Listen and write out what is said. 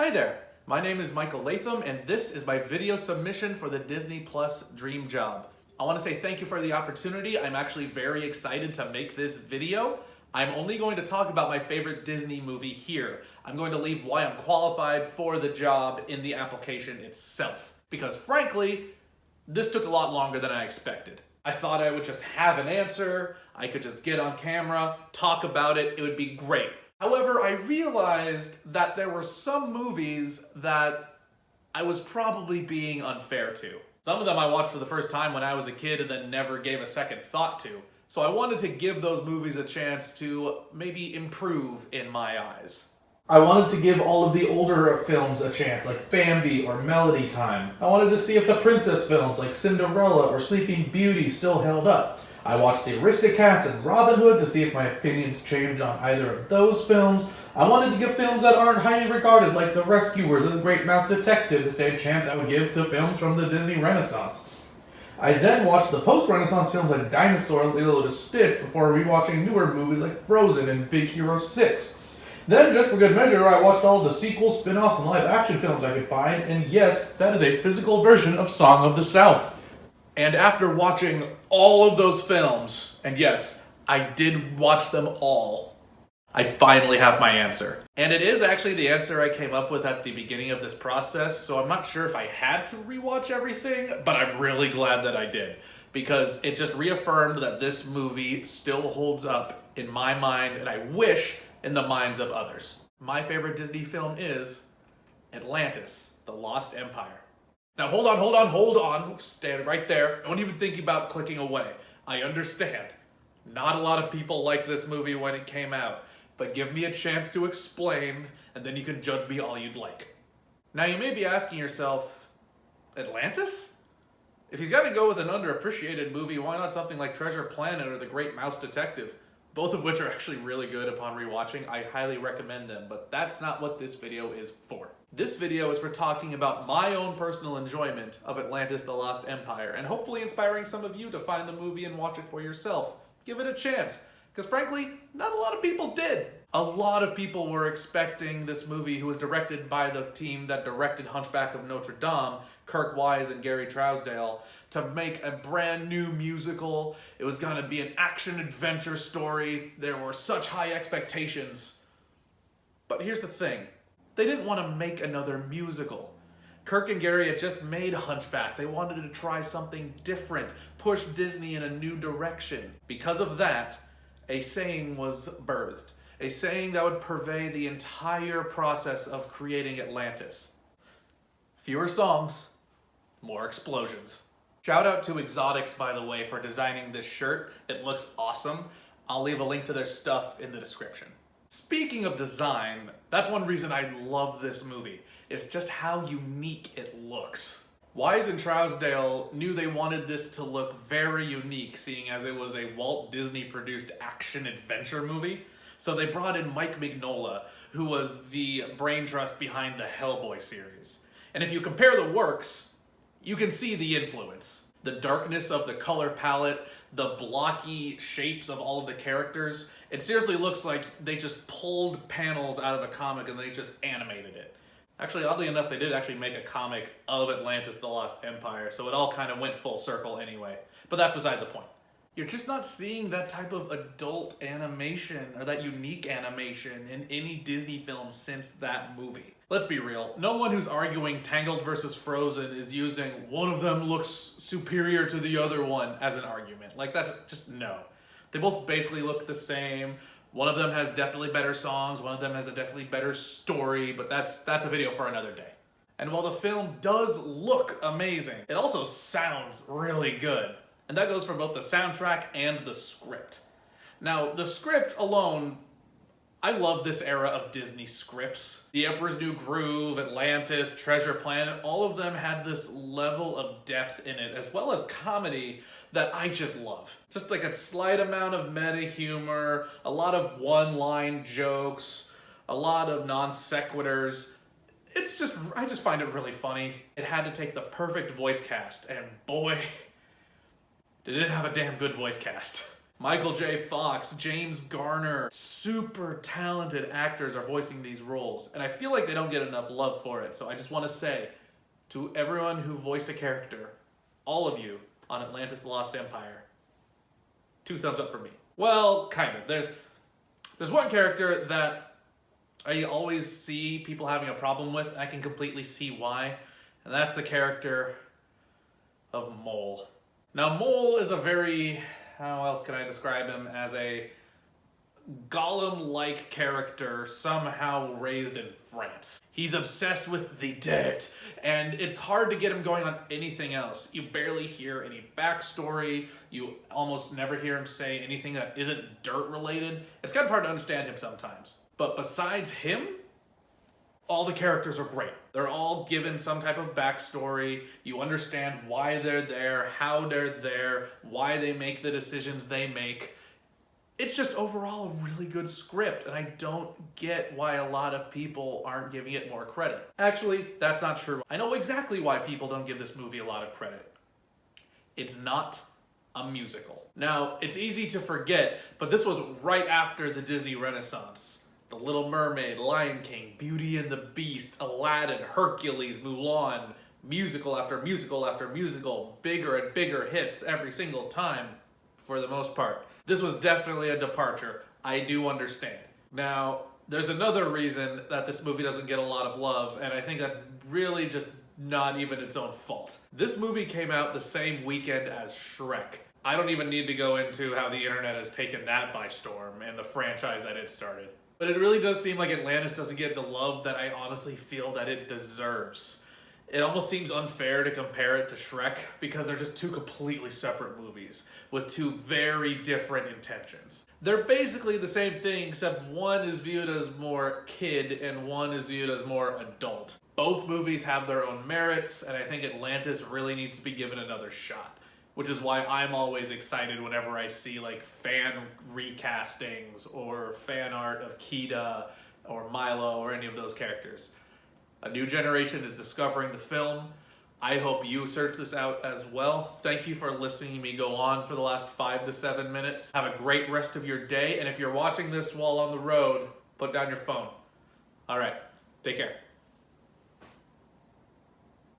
Hi there, my name is Michael Latham and this is my video submission for the Disney Plus Dream Job. I want to say thank you for the opportunity. I'm actually very excited to make this video. I'm only going to talk about my favorite Disney movie here. I'm going to leave why I'm qualified for the job in the application itself. Because frankly, this took a lot longer than I expected. I thought I would just have an answer, I could just get on camera, talk about it, it would be great. However, I realized that there were some movies that I was probably being unfair to. Some of them I watched for the first time when I was a kid and then never gave a second thought to. So I wanted to give those movies a chance to maybe improve in my eyes. I wanted to give all of the older films a chance, like Bambi or Melody Time. I wanted to see if the princess films like Cinderella or Sleeping Beauty still held up. I watched the Aristocats and Robin Hood to see if my opinions change on either of those films. I wanted to give films that aren't highly regarded, like The Rescuers and The Great Mouse Detective, the same chance I would give to films from the Disney Renaissance. I then watched the post-Renaissance films like Dinosaur and Lilo and Stitch before rewatching newer movies like Frozen and Big Hero 6. Then, just for good measure, I watched all the sequels, spin-offs, and live-action films I could find, and yes, that is a physical version of Song of the South. And after watching all of those films, and yes, I did watch them all, I finally have my answer. And it is actually the answer I came up with at the beginning of this process, so I'm not sure if I had to rewatch everything, but I'm really glad that I did. Because it just reaffirmed that this movie still holds up in my mind, and I wish in the minds of others. My favorite Disney film is Atlantis, The Lost Empire. Now hold on, stand right there. Don't even think about clicking away. I understand. Not a lot of people liked this movie when it came out, but give me a chance to explain, and then you can judge me all you'd like. Now you may be asking yourself, Atlantis? If he's got to go with an underappreciated movie, why not something like Treasure Planet or The Great Mouse Detective? Both of which are actually really good upon rewatching. I highly recommend them, but that's not what this video is for. This video is for talking about my own personal enjoyment of Atlantis: The Lost Empire, and hopefully inspiring some of you to find the movie and watch it for yourself. Give it a chance, because frankly, not a lot of people did. A lot of people were expecting this movie, who was directed by the team that directed Hunchback of Notre Dame, Kirk Wise and Gary Trousdale, to make a brand new musical. It was gonna be an action-adventure story. There were such high expectations. But here's the thing. They didn't want to make another musical. Kirk and Gary had just made Hunchback. They wanted to try something different, push Disney in a new direction. Because of that, a saying was birthed. A saying that would pervade the entire process of creating Atlantis. Fewer songs, more explosions. Shout out to Exotics, by the way, for designing this shirt. It looks awesome. I'll leave a link to their stuff in the description. Speaking of design, that's one reason I love this movie. It's just how unique it looks. Wise and Trousdale knew they wanted this to look very unique, seeing as it was a Walt Disney produced action-adventure movie. So they brought in Mike Mignola, who was the brain trust behind the Hellboy series. And if you compare the works, you can see the influence. The darkness of the color palette, the blocky shapes of all of the characters. It seriously looks like they just pulled panels out of a comic and they just animated it. Actually, oddly enough, they did actually make a comic of Atlantis: The Lost Empire, so it all kind of went full circle anyway. But that's beside the point. You're just not seeing that type of adult animation or that unique animation in any Disney film since that movie. Let's be real, no one who's arguing Tangled versus Frozen is using one of them looks superior to the other one as an argument. Like, that's just no. They both basically look the same. One of them has definitely better songs, one of them has a definitely better story, but that's a video for another day. And while the film does look amazing, it also sounds really good. And that goes for both the soundtrack and the script. Now, the script alone, I love this era of Disney scripts. The Emperor's New Groove, Atlantis, Treasure Planet, all of them had this level of depth in it, as well as comedy, that I just love. Just like a slight amount of meta humor, a lot of one-line jokes, a lot of non sequiturs. I just find it really funny. It had to take the perfect voice cast, and boy, did it have a damn good voice cast. Michael J. Fox, James Garner, super talented actors are voicing these roles, and I feel like they don't get enough love for it. So I just want to say to everyone who voiced a character, all of you on Atlantis: The Lost Empire, 2 thumbs up for me. Well, kind of. There's one character that I always see people having a problem with, and I can completely see why, and that's the character of Mole. Now, Mole is a very, how else can I describe him, as a Gollum-like character somehow raised in France. He's obsessed with the dirt, and it's hard to get him going on anything else. You barely hear any backstory. You almost never hear him say anything that isn't dirt related. It's kind of hard to understand him sometimes. But besides him, all the characters are great. They're all given some type of backstory. You understand why they're there, how they're there, why they make the decisions they make. It's just overall a really good script, and I don't get why a lot of people aren't giving it more credit. Actually, that's not true. I know exactly why people don't give this movie a lot of credit. It's not a musical. Now, it's easy to forget, but this was right after the Disney Renaissance. The Little Mermaid, Lion King, Beauty and the Beast, Aladdin, Hercules, Mulan, musical after musical after musical, bigger and bigger hits every single time, for the most part. This was definitely a departure. I do understand. Now, there's another reason that this movie doesn't get a lot of love, and I think that's really just not even its own fault. This movie came out the same weekend as Shrek. I don't even need to go into how the internet has taken that by storm and the franchise that it started. But it really does seem like Atlantis doesn't get the love that I honestly feel that it deserves. It almost seems unfair to compare it to Shrek because they're just 2 completely separate movies with 2 very different intentions. They're basically the same thing, except one is viewed as more kid and one is viewed as more adult. Both movies have their own merits, and I think Atlantis really needs to be given another shot, which is why I'm always excited whenever I see like fan recastings or fan art of Kida or Milo or any of those characters. A new generation is discovering the film. I hope you search this out as well. Thank you for listening to me go on for the last 5 to 7 minutes. Have a great rest of your day, and if you're watching this while on the road, put down your phone. All right, take care.